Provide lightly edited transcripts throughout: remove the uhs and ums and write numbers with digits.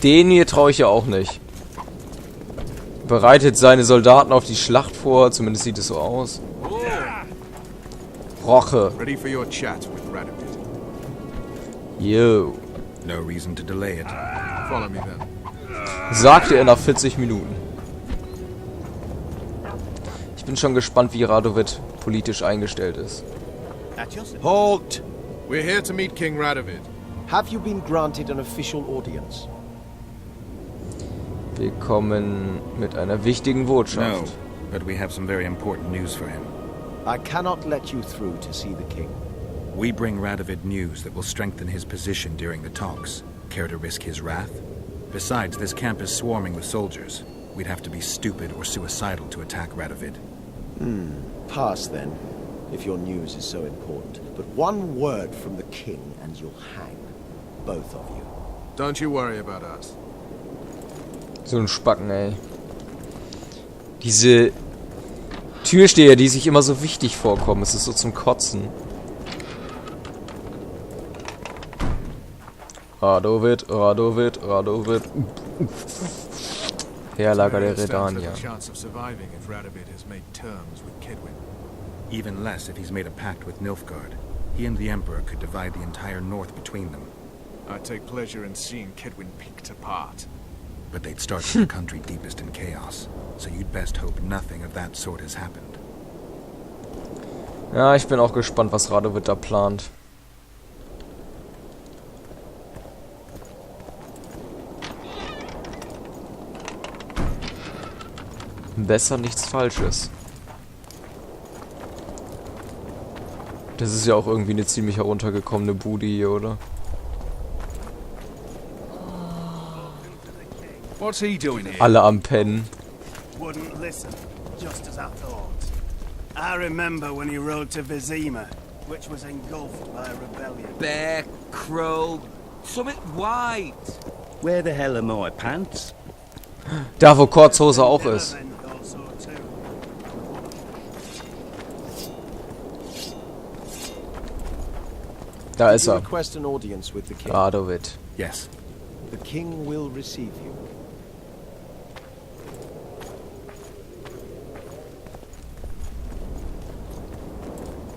Den hier traue ich ja auch nicht. Bereitet seine Soldaten auf die Schlacht vor, zumindest sieht es so aus. Roche. Ready for your chat with Radovid. Yo. No reason to delay it. Follow me then. Sagte er nach 40 Minuten. Ich bin schon gespannt, wie Radovid politisch eingestellt ist. Halt! We're here to meet King Radovid. Have you been granted an official audience? Willkommen mit einer wichtigen Botschaft. No, but we have some very important news for him. I cannot let you through to see the king. We bring Radovid news that will strengthen his position during the talks. Care to risk his wrath? Besides, this camp is swarming with soldiers. We'd have to be stupid or suicidal to attack Radovid. Pass then, if your news is so important. But one word from the king and you'll hang. Both of you. Don't you worry about us. So ein Spacken, ey. Diese Türsteher, die sich immer so wichtig vorkommen. Es ist so zum Kotzen. Radovid, Radovid, Radovid. Heerlager der Redanier. Even less if he's made a pact with Nilfgaard. He and the Emperor could divide the entire north between them. I take pleasure in seeing Kedwin picked apart. But they'd start with the country deepest in chaos. So you'd best hope nothing of that sort has happened. Ja, ich bin auch gespannt, was Radovid da plant. Besser nichts Falsches. Das ist ja auch irgendwie eine ziemlich heruntergekommene Bude hier, oder? What's he doing here? Alle am Pennen. Wouldn't listen, just as I thought. I remember when he rode to Vizima, which was engulfed by a rebellion. Bear, crow, something white. Where the hell are my pants? Da, wo Kurzhose auch ist. Da ist er. Request an audience with the king. Radovid. Yes. The king will receive you.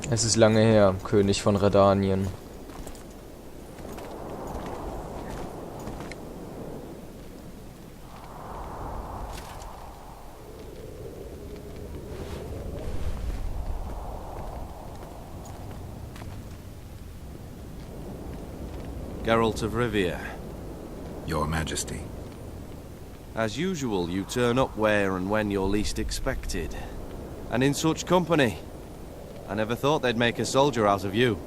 Es ist lange her, König von Redanien. Geralt of Rivia. Your Majesty. As usual, you turn up where and when you're least expected. And in such company. I never thought they'd make a soldier out of you.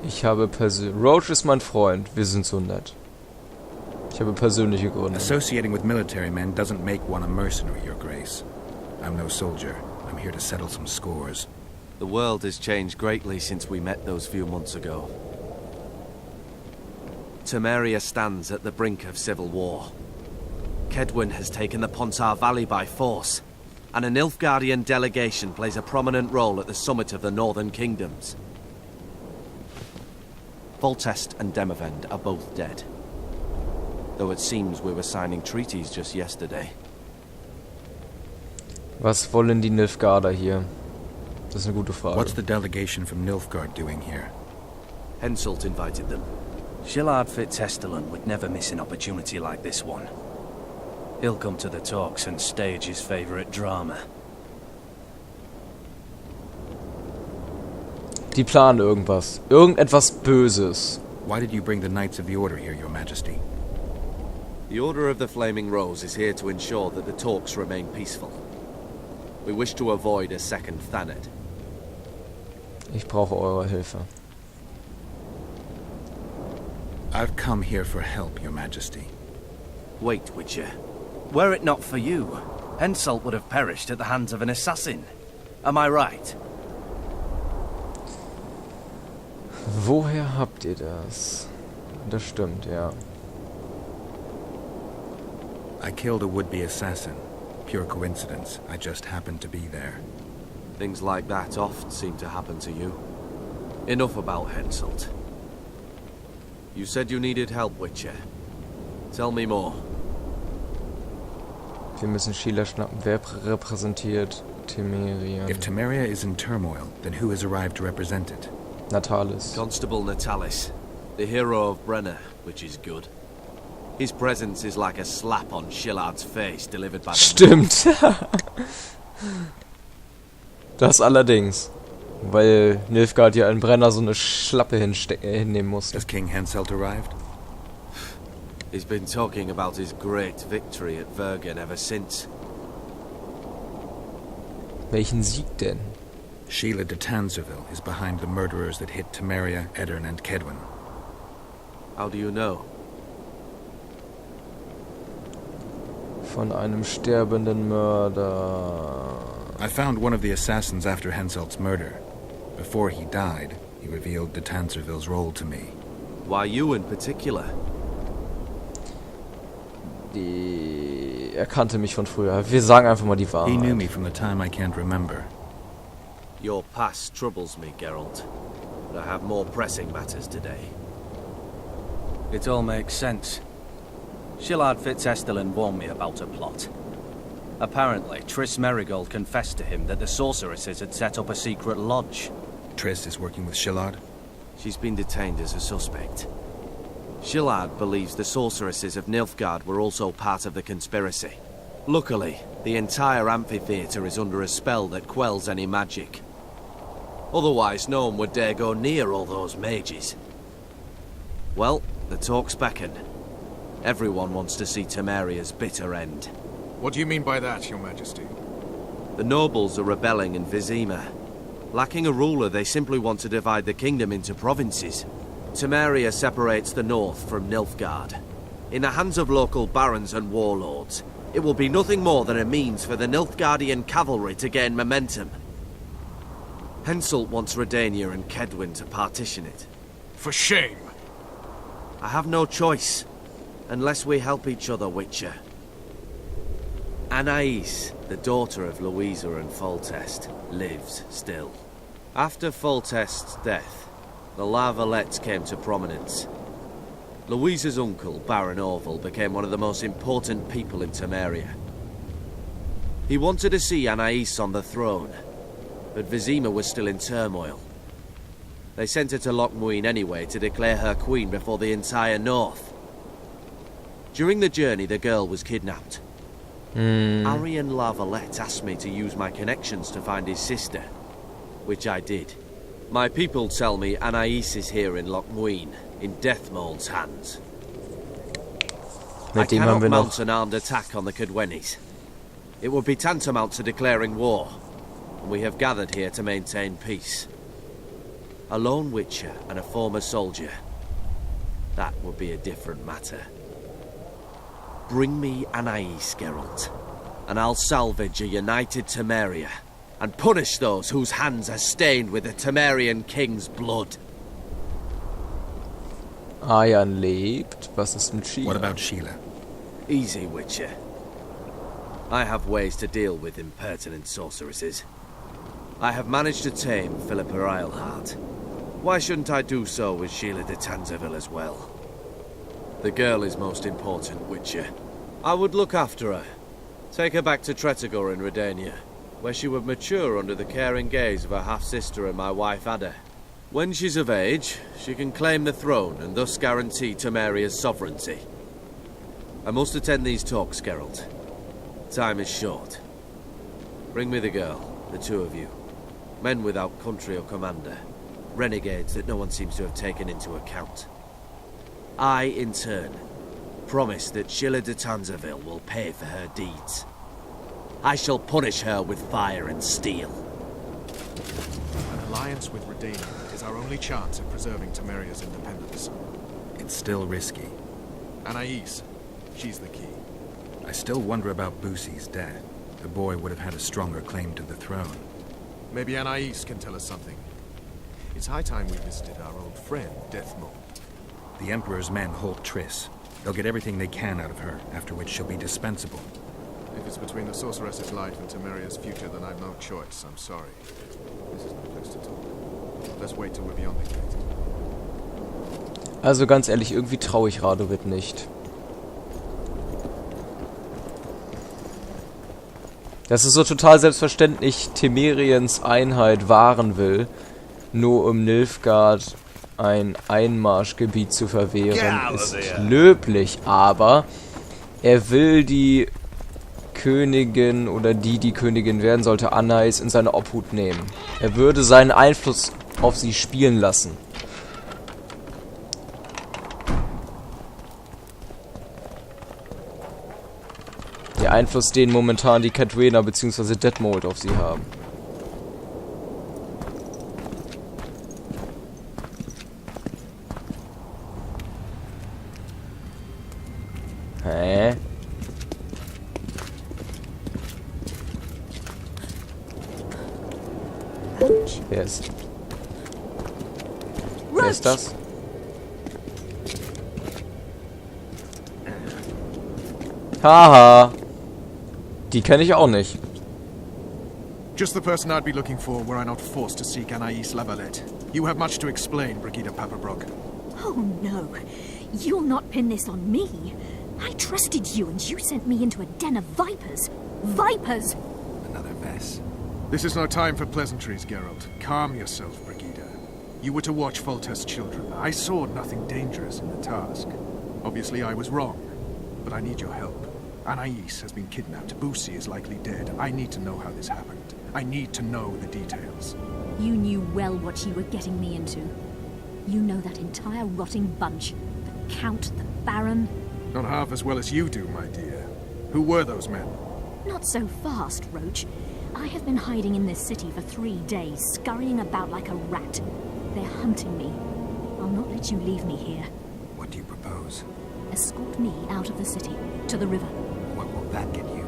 Ich habe Roche ist mein Freund. Wir sind so nett. Ich habe persönliche Gründe. Associating with military men doesn't make one a mercenary, Your Grace. I'm no soldier. I'm here to settle some scores. The world has changed greatly since we met those few months ago. Temeria stands at the brink of civil war. Kedwin has taken the Pontar Valley by force, and a Nilfgaardian delegation plays a prominent role at the summit of the Northern Kingdoms. Foltest and Demawend are both dead, though it seems we were signing treaties just yesterday. Was wollen die Nilfgaarder hier? Das ist eine gute Frage. What's the delegation from Nilfgaard doing here? Henselt invited them. Shillard Fitzhestelan would never miss an opportunity like this one. He'll come to the talks and stage his favorite drama. Die planen irgendwas. Irgendetwas Böses. Why did you bring the Knights of the Order here, Your Majesty? The Order of the Flaming Rose is here to ensure that the talks remain peaceful. We wish to avoid a second Thanet. Ich brauche eure Hilfe. I've come here for help, Your Majesty. Wait, Witcher. Were it not for you, Henselt would have perished at the hands of an assassin. Am I right? Woher habt ihr das? Das stimmt, ja. I killed a would-be assassin. Pure coincidence. I just happened to be there. Things like that oft seem to happen to you. Enough about Henselt. You said you needed help, Witcher. Tell me more. Wir müssen Sheila schnappen. Wer repräsentiert Temerien? If Temeria is in turmoil, then who has arrived to represent it? Natalis. Constable Natalis, the hero of Brenner, which is good. His presence is like a slap on Shillard's face delivered by the... Stimmt. Das allerdings. Weil Nilfgaard ja in Brenner so eine Schlappe hinnehmen musste. Has King Henselt arrived? He's been talking about his great victory at Vergen ever since. Welchen Sieg denn? Sheila de Tanzerville is behind the murderers that hit Temeria, Aedirn and Kedwen. How do you know? Von einem sterbenden Mörder. I found one of the assassins after Henselt's murder. Before he died, he revealed de Tanzerville's role to me. Why you in particular? Er kannte mich von früher. Wir sagen einfach mal die Wahrheit. He knew me from the time I can't remember. Your past troubles me, Geralt. But I have more pressing matters today. It all makes sense. Shillard Fitzestelin warned me about a plot. Apparently, Triss Merigold confessed to him that the sorceresses had set up a secret lodge. Triss is working with Shillard? She's been detained as a suspect. Shillard believes the sorceresses of Nilfgaard were also part of the conspiracy. Luckily, the entire amphitheatre is under a spell that quells any magic. Otherwise, no one would dare go near all those mages. Well, the talk's beckon. Everyone wants to see Temeria's bitter end. What do you mean by that, Your Majesty? The nobles are rebelling in Vizima. Lacking a ruler, they simply want to divide the kingdom into provinces. Temeria separates the north from Nilfgaard. In the hands of local barons and warlords, it will be nothing more than a means for the Nilfgaardian cavalry to gain momentum. Henselt wants Redania and Kedwen to partition it. For shame! I have no choice, unless we help each other, Witcher. Anais, the daughter of Louisa and Foltest, lives still. After Foltest's death, the La Valettes came to prominence. Louisa's uncle, Baron Orville, became one of the most important people in Temeria. He wanted to see Anais on the throne, but Vizima was still in turmoil. They sent her to Lochmuin anyway to declare her queen before the entire north. During the journey, the girl was kidnapped. Arian La Valette asked me to use my connections to find his sister, which I did. My people tell me Anais is here in Lochmuin, in Deathmold's hands. I cannot mount an armed attack on the Kedwenis. It would be tantamount to declaring war, and we have gathered here to maintain peace. A lone witcher and a former soldier. That would be a different matter. Bring me Anais, Geralt, and I'll salvage a united Temeria, and punish those whose hands are stained with the Temerian king's blood. Aryan lebt. Was ist mit Sheila? What about Sheila? Easy, Witcher. I have ways to deal with impertinent sorceresses. I have managed to tame Philippa Eilhart. Why shouldn't I do so with Sheila de Tanzerville as well? The girl is most important, Witcher. I would look after her. Take her back to Tretogor in Redania, where she would mature under the caring gaze of her half-sister and my wife Ada. When she's of age, she can claim the throne and thus guarantee Temeria's sovereignty. I must attend these talks, Geralt. Time is short. Bring me the girl, the two of you. Men without country or commander. Renegades that no one seems to have taken into account. I, in turn, promise that Sheila de Tanzerville will pay for her deeds. I shall punish her with fire and steel. An alliance with Redania is our only chance of preserving Temeria's independence. It's still risky. Anais, she's the key. I still wonder about Boosie's death. The boy would have had a stronger claim to the throne. Maybe Anais can tell us something. It's high time we visited our old friend, Deathmold. The Emperor's men hold Triss. They'll get everything they can out of her, after which she'll be dispensable. If it's between the Sorceress's life and Temeria's future, then I've no choice. I'm sorry. This is no place to talk. Let's wait till we're beyond the gate. Also ganz ehrlich, irgendwie traue ich Radovid nicht. Dass es so total selbstverständlich Temeriens Einheit wahren will, nur um Nilfgaard ein Einmarschgebiet zu verwehren, ist löblich, aber er will die Königin oder die Königin werden sollte, Anais in seine Obhut nehmen. Er würde seinen Einfluss auf sie spielen lassen. Der Einfluss, den momentan die Cadwena bzw. Detmold auf sie haben. Hä? Wer ist das? Haha. Die kenne ich auch nicht. Just the person I'd be looking for were I not forced to seek Anais La Valette. You have much to explain, Brigida Papabrock. Oh no. You'll not pin this on me. I trusted you and you sent me into a den of vipers. Vipers! Another mess. This is no time for pleasantries, Geralt. Calm yourself, Brigida. You were to watch Foltest's children. I saw nothing dangerous in the task. Obviously I was wrong, but I need your help. Anais has been kidnapped. Busi is likely dead. I need to know how this happened. I need to know the details. You knew well what you were getting me into. You know that entire rotting bunch. The Count, the Baron. Not half as well as you do, my dear. Who were those men? Not so fast, Roach. I have been hiding in this city for 3 days, scurrying about like a rat. They're hunting me. I'll not let you leave me here. What do you propose? Escort me out of the city, to the river. What will that get you?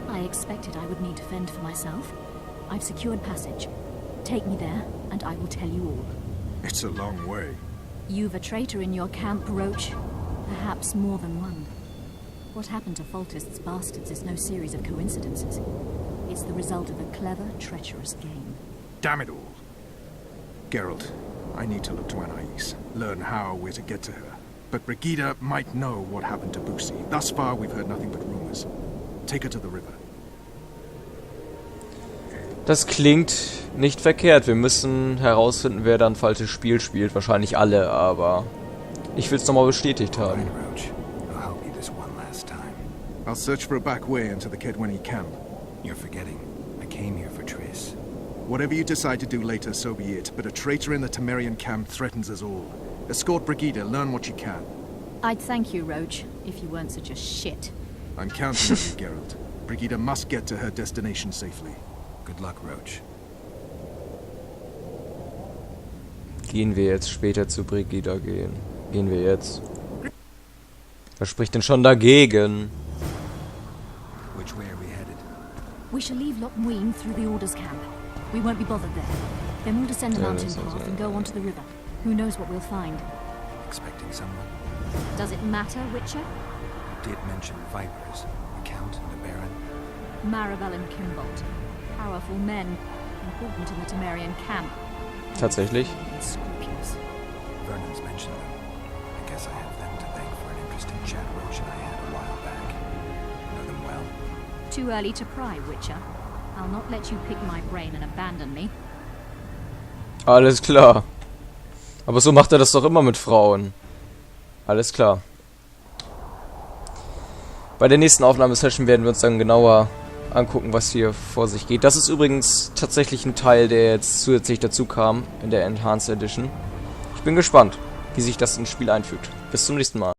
I expected I would need to fend for myself. I've secured passage. Take me there, and I will tell you all. It's a long way. You've a traitor in your camp, Roach. Perhaps more than one. What happened to Foltest's bastards is no series of coincidences. It's the result of a clever, treacherous game. Damn it all. Geralt, I need to look to Anais. Learn how we're to get to her. But Brigida might know what happened to Busi. Thus far, we've heard nothing but rumors. Take her to the river. Das klingt nicht verkehrt. Wir müssen herausfinden, wer dann falsches Spiel spielt. Wahrscheinlich alle, aber ich will es nochmal bestätigt haben. Roach. I'll help you this one last time. I'll search for a back way into the Kedweni camp. You're forgetting. I came here for Triss. Whatever you decide to do later, so be it. But a traitor in the Temerian camp threatens us all. Escort Brigida, learn what you can. I'd thank you, Roach, if you weren't such a shit. I'm counting on you, Geralt. Brigida must get to her destination safely. Good luck, Roach. Gehen wir jetzt später zu Brigida gehen? Gehen wir jetzt? Was spricht denn schon dagegen? Which way are we headed? We shall leave Loch Muin through the Order's camp. We won't be bothered there. Then we'll descend the mountain path and go onto the river. Who knows what we'll find? Expecting someone? Does it matter, Witcher? You did mention vipers. A Count and a Baron. Maribel and Kimbolt. Powerful men. Important in the Temerian camp. Tatsächlich? Scrupulous. Vernon's mentioned them. I guess I have them to thank for an interesting chat Roach and I had a while back. Know them well? Too early to pry, Witcher. I'll not let you pick my brain and abandon me. Alles klar. Aber so macht er das doch immer mit Frauen. Alles klar. Bei der nächsten Aufnahmesession werden wir uns dann genauer angucken, was hier vor sich geht. Das ist übrigens tatsächlich ein Teil, der jetzt zusätzlich dazu kam in der Enhanced Edition. Ich bin gespannt, wie sich das ins Spiel einfügt. Bis zum nächsten Mal.